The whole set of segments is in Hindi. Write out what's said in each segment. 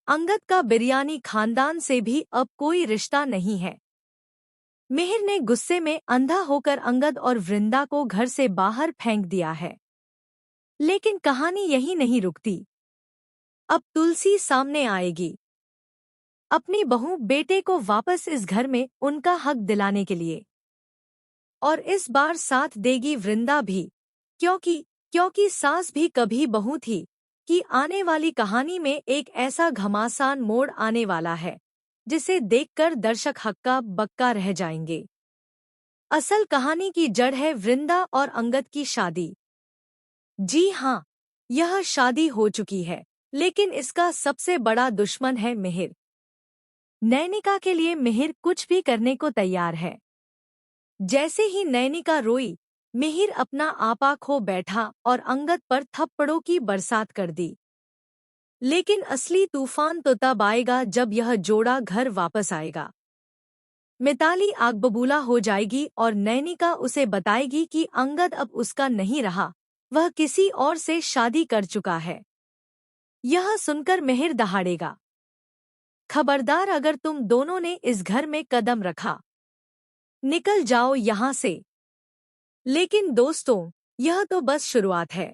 अंगद का बिरयानी खानदान से भी अब कोई रिश्ता नहीं है। मिहिर ने गुस्से में अंधा होकर अंगद और वृंदा को घर से बाहर फेंक दिया है। लेकिन कहानी यहीं नहीं रुकती। अब तुलसी सामने आएगी, अपनी बहू बेटे को वापस इस घर में उनका हक दिलाने के लिए। और इस बार साथ देगी वृंदा भी, क्योंकि सास भी कभी बहू थी कि आने वाली कहानी में एक ऐसा घमासान मोड़ आने वाला है जिसे देखकर दर्शक हक्का बक्का रह जाएंगे। असल कहानी की जड़ है वृंदा और अंगद की शादी। जी हाँ, यह शादी हो चुकी है, लेकिन इसका सबसे बड़ा दुश्मन है मिहिर। नैनिका के लिए मिहिर कुछ भी करने को तैयार है। जैसे ही नैनिका रोई, मिहिर अपना आपा खो बैठा और अंगद पर थप्पड़ों की बरसात कर दी। लेकिन असली तूफान तो तब आएगा जब यह जोड़ा घर वापस आएगा। मिताली आग बबूला हो जाएगी और नैनिका उसे बताएगी कि अंगद अब उसका नहीं रहा, वह किसी और से शादी कर चुका है। यह सुनकर मिहिर दहाड़ेगा, खबरदार अगर तुम दोनों ने इस घर में कदम रखा, निकल जाओ यहाँ से। लेकिन दोस्तों, यह तो बस शुरुआत है।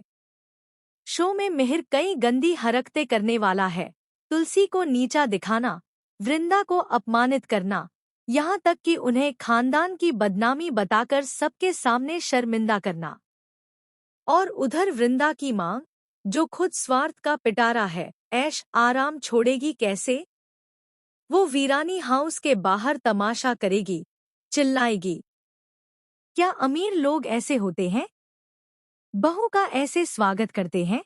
शो में मिहिर कई गंदी हरकतें करने वाला है। तुलसी को नीचा दिखाना, वृंदा को अपमानित करना, यहाँ तक कि उन्हें खानदान की बदनामी बताकर सबके सामने शर्मिंदा करना। और उधर वृंदा की माँ, जो खुद स्वार्थ का पिटारा है, ऐश आराम छोड़ेगी कैसे? वो वीरानी हाउस के बाहर तमाशा करेगी, चिल्लाएगी। क्या अमीर लोग ऐसे होते हैं? बहू का ऐसे स्वागत करते हैं?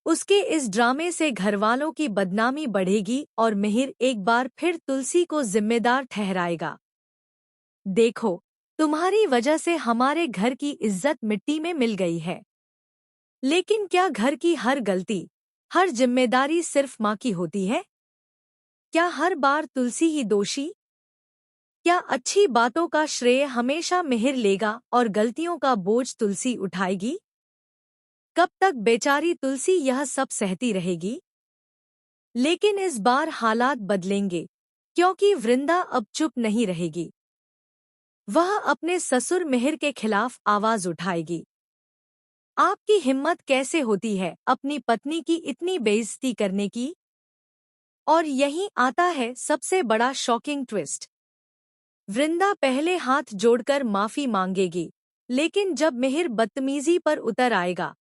उसके इस ड्रामे से घरवालों की बदनामी बढ़ेगी और मिहिर एक बार फिर तुलसी को जिम्मेदार ठहराएगा। देखो, तुम्हारी वजह से हमारे घर की इज्जत मिट्टी में मिल गई है। लेकिन क्या घर की हर गलती, हर जिम्मेदारी सिर्फ माँ की होती है? क्या हर बार तुलसी ही दोषी? क्या अच्छी बातों का श्रेय हमेशा मिहिर लेगा और गलतियों का बोझ तुलसी उठाएगी? कब तक बेचारी तुलसी यह सब सहती रहेगी? लेकिन इस बार हालात बदलेंगे, क्योंकि वृंदा अब चुप नहीं रहेगी। वह अपने ससुर मिहिर के खिलाफ आवाज उठाएगी। आपकी हिम्मत कैसे होती है अपनी पत्नी की इतनी बेइज्जती करने की? और यहीं आता है सबसे बड़ा शॉकिंग ट्विस्ट। वृंदा पहले हाथ जोड़कर माफी मांगेगी, लेकिन जब मिहिर बदतमीजी पर उतर आएगा,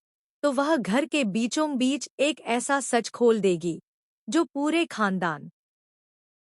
तो वह घर के बीचों बीच एक ऐसा सच खोल देगी जो पूरे खानदान